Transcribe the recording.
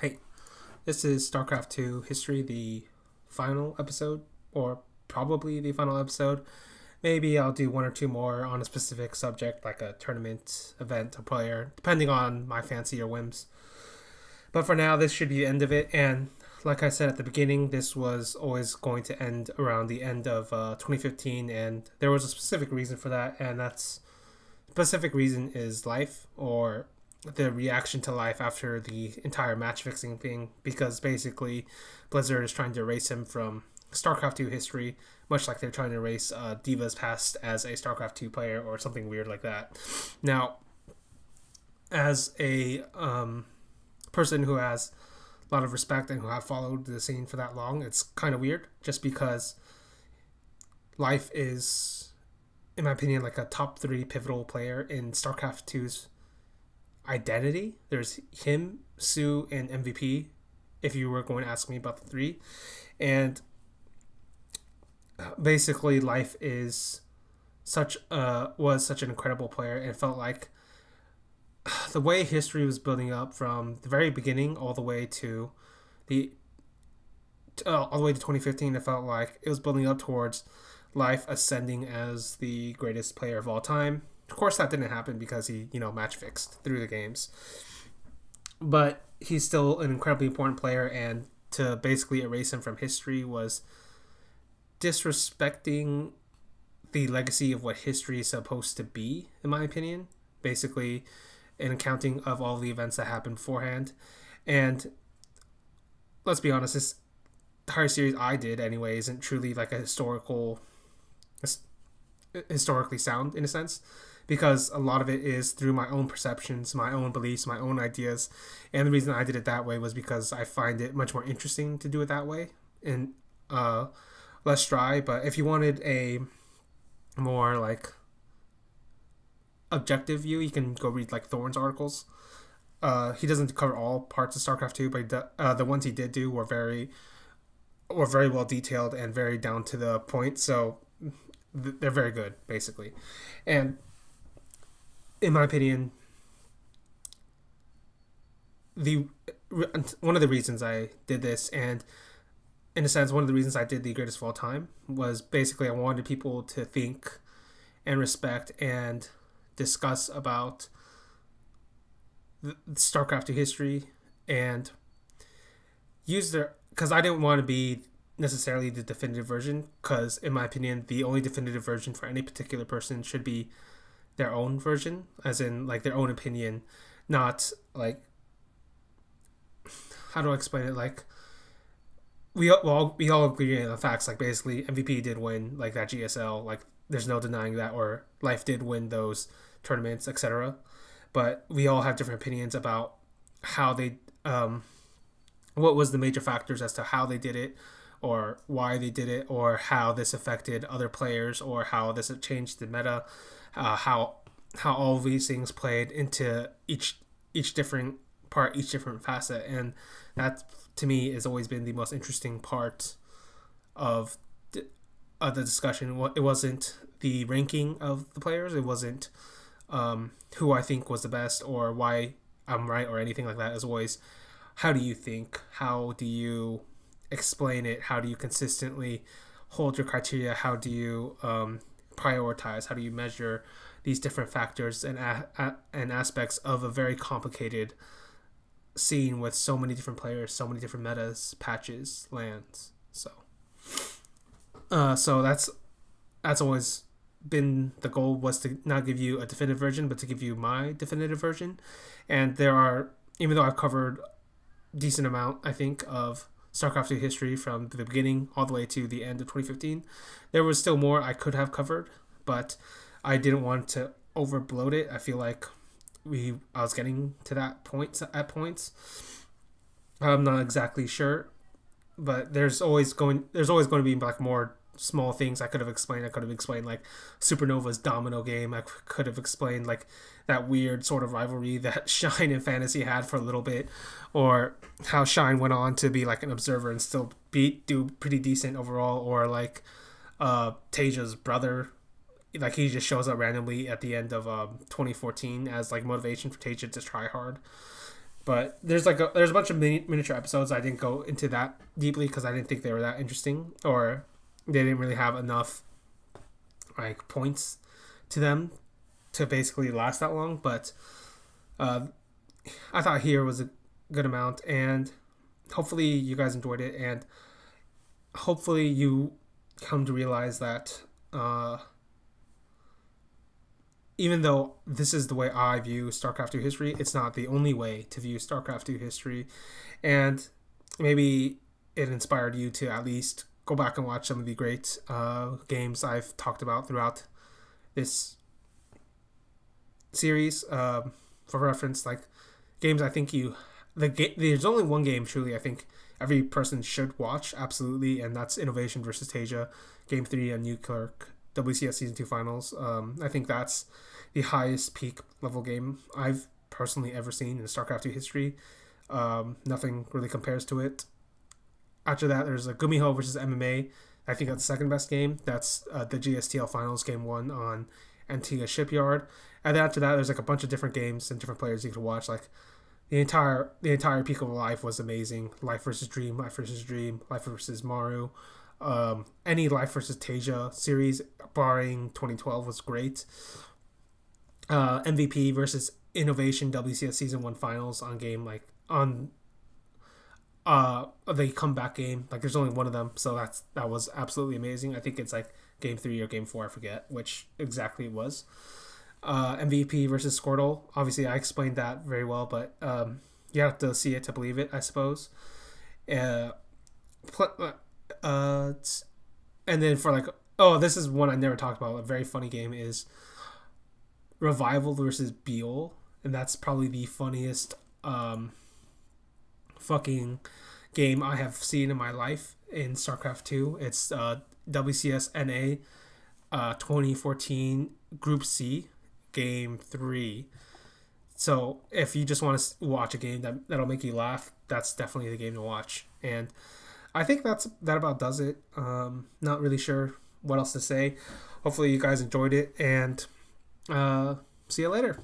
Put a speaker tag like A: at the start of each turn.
A: Hey, this is StarCraft 2 History, the final episode, or probably the final episode. Maybe I'll do one or two more on a specific subject, like a tournament, event, a player, depending on my fancy or whims. But for now, this should be the end of it. And like I said at the beginning, this was always going to end around the end of 2015, and there was a specific reason for that, and that's specific reason is life or the reaction to life after the entire match fixing thing, because basically Blizzard is trying to erase him from StarCraft 2 history, much like they're trying to erase Diva's past as a StarCraft 2 player or something weird like that. Now, as a person who has a lot of respect and who have followed the scene for that long, it's kind of weird just because life is, in my opinion, like a top three pivotal player in StarCraft 2's identity. There's him, Sue, and MVP, if you were going to ask me about the three. And basically, life is was such an incredible player, and it felt like the way history was building up from the very beginning all the way to the all the way to 2015. It felt like it was building up towards life ascending as the greatest player of all time. Of course, that didn't happen because he, match fixed through the games. But he's still an incredibly important player, and to basically erase him from history was disrespecting the legacy of what history is supposed to be, in my opinion. Basically, an accounting of all the events that happened beforehand. And let's be honest, this entire series I did anyway isn't truly like a historically sound in a sense, because a lot of it is through my own perceptions, my own beliefs, my own ideas. And the reason I did it that way was because I find it much more interesting to do it that way and less dry. But if you wanted a more like objective view, you can go read like Thorne's articles. He doesn't cover all parts of StarCraft 2, but the ones he did do were very well detailed and very down to the point. So they're very good, basically. And in my opinion, the one of the reasons I did this, and in a sense, one of the reasons I did the greatest of all time, was basically I wanted people to think and respect and discuss about the StarCraft 2 history and use their, because I didn't want to be necessarily the definitive version, because in my opinion the only definitive version for any particular person should be their own version, as in like their own opinion, not like, how do I explain it, like we all agree on the facts, like basically MVP did win like that GSL, like there's no denying that, or life did win those tournaments, etc. But we all have different opinions about how they what was the major factors as to how they did it, or why they did it, or how this affected other players, or how this changed the meta, how all of these things played into each different part, each different facet. And that to me has always been the most interesting part of the discussion. It wasn't the ranking of the players, it wasn't who I think was the best or why I'm right or anything like that. Is always, how do you think, how do you explain it, how do you consistently hold your criteria, how do you prioritize, how do you measure these different factors and aspects of a very complicated scene with so many different players, so many different metas, patches, lands. So that's always been the goal, was to not give you a definitive version, but to give you my definitive version. And there are, even though I've covered decent amount, I think, of StarCraft 2 history from the beginning all the way to the end of 2015, there was still more I could have covered, but I didn't want to overbloat it. I feel like I was getting to that point at points. I'm not exactly sure, but there's always going to be like more small things I could have explained. I could have explained like Supernova's domino game. I could have explained like that weird sort of rivalry that Shine and Fantasy had for a little bit, or how Shine went on to be like an observer and still do pretty decent overall, or like Taja's brother, like he just shows up randomly at the end of 2014 as like motivation for Taja to try hard. But there's a bunch of miniature episodes. I didn't go into that deeply because I didn't think they were that interesting, or they didn't really have enough like points to them to basically last that long. But uh, I thought here was a good amount, and hopefully you guys enjoyed it, and hopefully you come to realize that even though this is the way I view StarCraft 2 history, it's not the only way to view StarCraft 2 history. And maybe it inspired you to at least go back and watch some of the great games I've talked about throughout this series. For reference, like games I think there's only one game truly I think every person should watch, absolutely, and that's Innovation versus Tasia, Game 3 on Newkirk, WCS Season 2 Finals. I think that's the highest peak level game I've personally ever seen in StarCraft 2 history. Nothing really compares to it. After that, there's a Gumiho versus MMA. I think that's the second best game. That's the GSTL Finals Game 1 on Antigua Shipyard. And then after that, there's like a bunch of different games and different players you can watch. Like the entire Peak of Life was amazing. Life versus Dream, Life versus Dream, Life versus Maru. Any Life versus Tasia series, barring 2012, was great. MVP versus Innovation WCS Season 1 Finals on game like on the comeback game. Like there's only one of them, so that was absolutely amazing. I think it's like Game 3 or Game 4, I forget which exactly it was. MVP versus Squirtle. Obviously, I explained that very well, but you have to see it to believe it, I suppose. And then for like, this is one I never talked about. A very funny game is Revival versus Beal, and that's probably the funniest fucking game I have seen in my life in StarCraft 2. It's WCS NA 2014 Group C. Game 3. So if you just want to watch a game that'll make you laugh, that's definitely the game to watch. And I think that about does it. Not really sure what else to say. Hopefully you guys enjoyed it, and see you later.